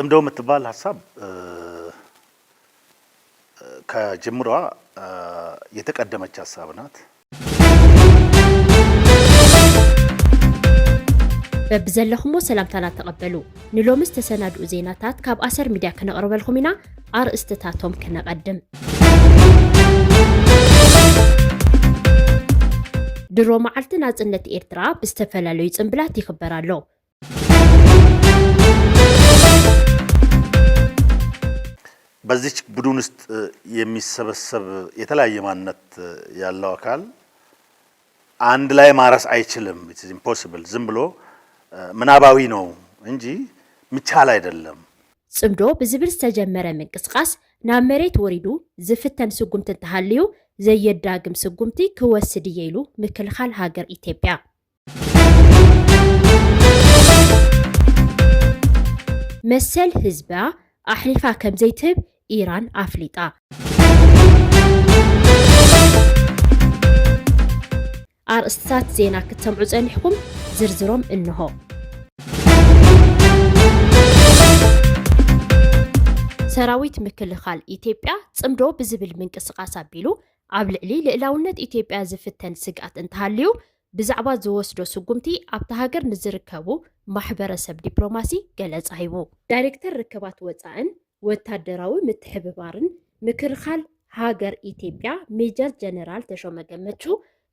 ጽምዶ የምትባል ሐሳብ ከጅምሯ የተቀደመች ሐሳብ ናት። በብዘለኹሞ ሰላምታና ተቀበሉ ንሎምስ ተሰናድኡ ዜናታት ካብ ኣሰር ሚድያ ከነቅርበልኩም ኢና ኣርእስትታቶም ከነቀድም ድሮ መዓልቲ ናጽነት ኤርትራ ብዝተፈላለዩ ጽምብላት ይኽበር ኣሎ። በዚች ቡድን ውስጥ የሚሰበሰብ የተለያየ ማንነት ያለው አካል አንድ ላይ ማረስ አይችልም። it is impossible ዝም ብሎ ምናባዊ ነው እንጂ ምቻል አይደለም። ጽምዶ ብዝብል ዝተጀመረ ምንቅስቃስ ናብ መሬት ወሪዱ ዝፍተን ስጉምቲ እንተሃልዩ ዘየዳግም ስጉምቲ ክወስድ እየኢሉ ምክልኻል ሃገር ኢትዮጵያ መሰል ህዝባ ኣሕሊፋ ከም ዘይትህብ ኢራን ኣፍሊጣ ኣርእስታት ዜና ክትሰምዑ ጸኒሕኩም ዝርዝሮም እንሆ። ሰራዊት ምክልኻል ኢትዮጵያ ጽምዶ ብዝብል ምንቅስቃስ ኣቢሉ ኣብ ልዕሊ ልዕላውነት ኢትዮጵያ ዝፍተን ስግኣት እንተሃልዩ ብዛዕባ ዝወስዶ ስጉምቲ ኣብቲ ሃገር ንዝርከቡ ማሕበረሰብ ዲፕሎማሲ ገለጻ ሂቡ። ዳይሬክተር ርክባት ወፃእን ወታደራዊ ምትሕብባርን ምክልኻል ሃገር ኢትዮጵያ ሜጀር ጀነራል ተሾመ ገመቹ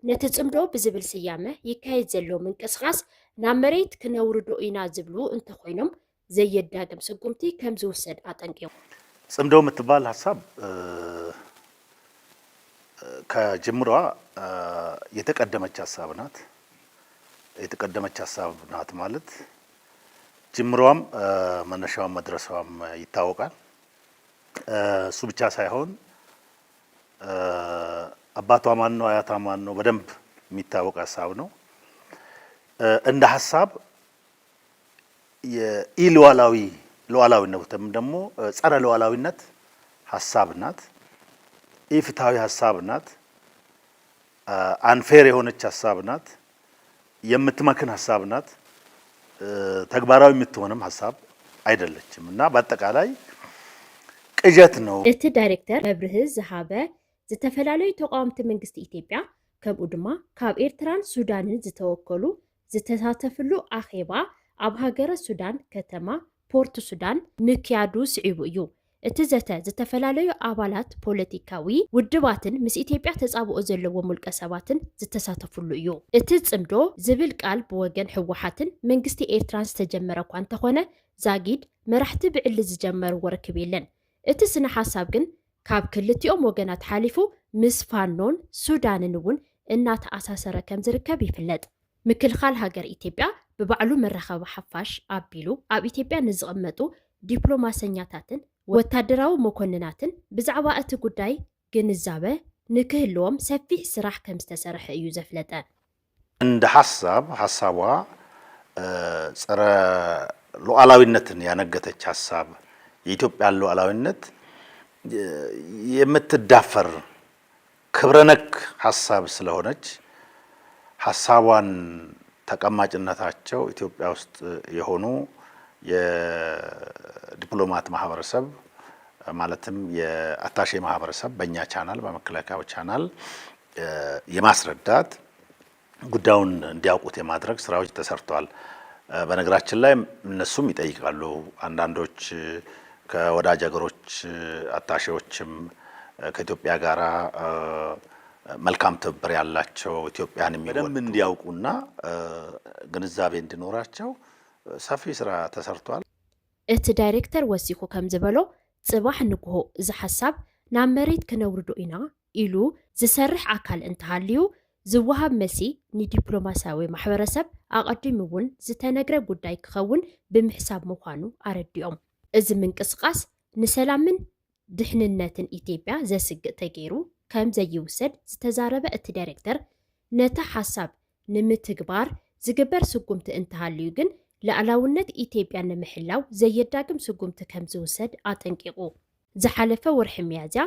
ነቲ ጽምዶ ብዝብል ስያመ ይካየድ ዘሎ ምንቅስቃስ ናብ መሬት ክነውርዶ ኢና ዝብሉ እንተኾይኖም ዘየዳግም ስጉምቲ ከም ዝውሰድ አጠንቂቁ። ጽምዶ የምትባል ሐሳብ ከጅምሯ የተቀደመች ሐሳብ ናት። የተቀደመች ሐሳብ ናት ማለት ጅምሯም መነሻውም መድረሻውም ይታወቃል። እሱ ብቻ ሳይሆን አባቷ ማን ነው አያቷ ማን ነው በደንብ የሚታወቅ ሐሳብ ነው። እንደ ሐሳብ ሉዓላዊነትም ደግሞ ጸረ ሉዓላዊነት ሐሳብ ናት። ኢፍትሃዊ ሐሳብ ናት። አንፌር የሆነች ሐሳብ ናት። የምትመክን ሐሳብ ናት። ተግባራዊ የምትሆንም ሐሳብ አይደለችም እና በአጠቃላይ ቅዠት ነው። እቲ ዳይሬክተር መብርህ ዝሃበ ዝተፈላለዩ ተቃዋምቲ መንግስቲ ኢትዮጵያ ከምኡ ድማ ካብ ኤርትራን ሱዳንን ዝተወከሉ ዝተሳተፍሉ ኣኼባ ኣብ ሃገረ ሱዳን ከተማ ፖርት ሱዳን ምክያዱ ስዒቡ እዩ። እቲ ዘተ ዝተፈላለዩ ኣባላት ፖለቲካዊ ውድባትን ምስ ኢትዮጵያ ተጻብኦ ዘለዎም ውልቀ ሰባትን ዝተሳተፍሉ እዩ። እቲ ጽምዶ ዝብል ቃል ብወገን ሕወሓትን መንግስቲ ኤርትራን ዝተጀመረ እኳ እንተኾነ ዛጊድ መራሕቲ ብዕሊ ዝጀመርዎ ርክብ የለን። እቲ ስነ ሓሳብ ግን ካብ ክልቲኦም ወገናት ሓሊፉ ምስ ፋኖን ሱዳንን እውን እናተኣሳሰረ ከም ዝርከብ ይፍለጥ። ምክልኻል ሃገር ኢትዮጵያ ብባዕሉ መራኸቢ ሓፋሽ ኣቢሉ ኣብ ኢትዮጵያ ንዝቕመጡ ዲፕሎማሰኛታትን ወታደራዊ መኮንናትን ብዛዕባ እቲ ጉዳይ ግንዛበ ንክህልዎም ሰፊሕ ስራሕ ከም ዝተሰርሐ እዩ ዘፍለጠ። እንደ ሐሳቧ ጸረ ሉዓላዊነትን ያነገተች ሐሳብ የኢትዮጵያ ሉዓላዊነት የምትዳፈር ክብረነክ ሐሳብ ስለሆነች ሐሳቧን ተቀማጭነታቸው ኢትዮጵያ ውስጥ የሆኑ የዲፕሎማት ማህበረሰብ ማለትም የአታሼ ማህበረሰብ በእኛ ቻናል በመከላከያው ቻናል የማስረዳት ጉዳዩን እንዲያውቁት የማድረግ ስራዎች ተሰርተዋል። በነገራችን ላይ እነሱም ይጠይቃሉ። አንዳንዶች ከወዳጅ ሀገሮች አታሼዎችም ከኢትዮጵያ ጋራ መልካም ትብብር ያላቸው ኢትዮጵያን የሚወዱ እንዲያውቁና ግንዛቤ እንዲኖራቸው ሰፊ ስራ ተሰርቷል። እቲ ዳይሬክተር ወሲኹ ከም ዝበሎ ጽባሕ ንግሆ እዚ ሐሳብ ናብ መሬት ክነውርዶ ኢና ኢሉ ዝሰርሕ አካል እንተሃልዩ ዝወሃብ መሲ ንዲፕሎማሲያዊ ማሕበረሰብ ኣቐዲሙ እውን ዝተነግረ ጉዳይ ክኸውን ብምሕሳብ ምዃኑ ኣረዲኦም። እዚ ምንቅስቃስ ንሰላምን ድሕንነትን ኢትዮጵያ ዘስግእ ተገይሩ ከም ዘይውሰድ ዝተዛረበ እቲ ዳይሬክተር ነታ ሐሳብ ንምትግባር ዝግበር ስጉምቲ እንተሃልዩ ግን ልዕላውነት ኢትዮጵያ ንምሕላው ዘየዳግም ስጉምቲ ከም ዝውሰድ አጠንቂቁ። ዝሓለፈ ወርሒ ሚያዝያ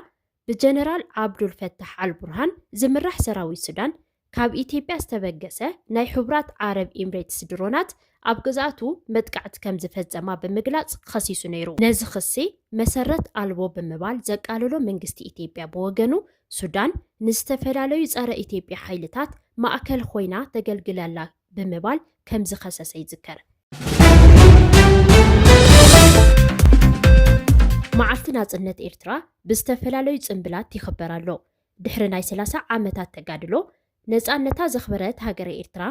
ብጀነራል ዓብዱል ፈታሕ አልቡርሃን ዝምራሕ ሰራዊት ሱዳን ካብ ኢትዮጵያ ዝተበገሰ ናይ ሕቡራት ዓረብ ኤምሬትስ ድሮናት ኣብ ግዛቱ መጥቃዕቲ ከም ዝፈጸማ ብምግላጽ ከሲሱ ነይሩ። ነዚ ክሲ መሰረት ኣልቦ ብምባል ዘቃልሎ መንግስቲ ኢትዮጵያ ብወገኑ ሱዳን ንዝተፈላለዩ ጸረ ኢትዮጵያ ሓይልታት ማእከል ኮይና ተገልግላላ ብምባል ከም ዝኸሰሰ ይዝከር። መዓልቲ ናጽነት ኤርትራ ብዝተፈላለዩ ጽምብላት ይኽበር ኣሎ። ድሕሪ ናይ 30 ዓመታት ተጋድሎ ነጻነታ ዘኽበረት ሃገረ ኤርትራ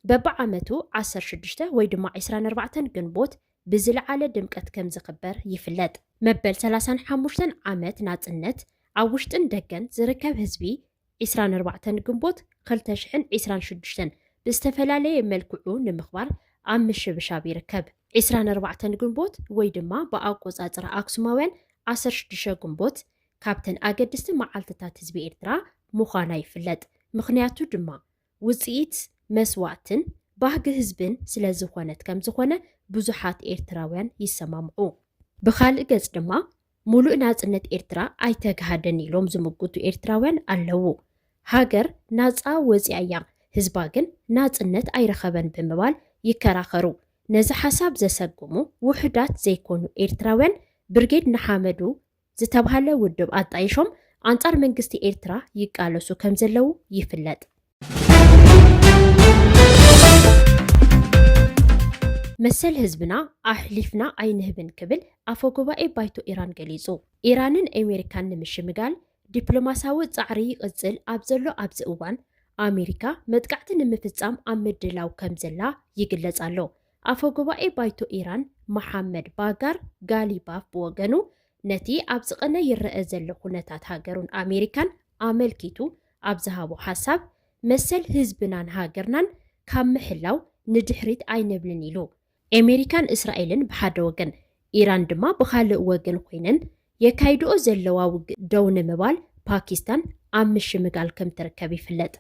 በብዓመቱ 16 ወይ ድማ 24 ግንቦት ብዝለዓለ ድምቀት ከም ዝኽበር ይፍለጥ። መበል 35 ዓመት ናጽነት ኣብ ውሽጥን ደገን ዝርከብ ህዝቢ 24 ግንቦት 2026 ብዝተፈላለየ መልክዑ ንምኽባር ኣብ ምሽብሻብ ይርከብ። 24 ግንቦት ወይ ድማ ብኣቆጻጽራ ኣክሱማውያን 16 ግንቦት ካብተን ኣገድስቲ መዓልትታት ህዝቢ ኤርትራ ምዃና ይፍለጥ። ምክንያቱ ድማ ውጽኢት መስዋዕትን ባህጊ ህዝብን ስለ ዝኾነት ከም ዝኾነ ብዙሓት ኤርትራውያን ይሰማምዑ። ብኻልእ ገጽ ድማ ሙሉእ ናጽነት ኤርትራ ኣይተጋሃደን ኢሎም ዝምግቱ ኤርትራውያን ኣለዉ። ሃገር ናጻ ወፂኣ እያ፣ ህዝባ ግን ናጽነት ኣይረኸበን ብምባል ይከራኸሩ። ነዚ ሓሳብ ዘሰግሙ ውሕዳት ዘይኮኑ ኤርትራውያን ብርጌድ ንሓመዱ ዝተባሃለ ውድብ ኣጣይሾም ኣንጻር መንግስቲ ኤርትራ ይቃለሱ ከም ዘለዉ ይፍለጥ። መሰል ህዝብና ኣሕሊፍና ኣይንህብን ክብል ኣፈ ጉባኤ ባይቶ ኢራን ገሊጹ። ኢራንን ኣሜሪካን ንምሽምጋል ዲፕሎማሳዊ ጻዕሪ ይቕጽል ኣብ ዘሎ ኣብዚ እዋን ኣሜሪካ መጥቃዕቲ ንምፍጻም ኣብ ምድላው ከም ዘላ ይግለጽ ኣሎ። ኣፈ ጉባኤ ባይቶ ኢራን መሓመድ ባጋር ጋሊባፍ ብወገኑ ነቲ ኣብ ዝቐነ ይረአ ዘሎ ኩነታት ሃገሩን ኣሜሪካን ኣመልኪቱ ኣብ ዝሃቦ ሓሳብ መሰል ህዝብናን ሃገርናን ካብ ምሕላው ንድሕሪት ኣይነብልን ኢሉ። ኣሜሪካን እስራኤልን ብሓደ ወገን ኢራን ድማ ብኻልእ ወገን ኮይነን የካይድኦ ዘለዋ ውግእ ደው ንምባል ፓኪስታን ኣብ ምሽምጋል ከም ትርከብ ይፍለጥ።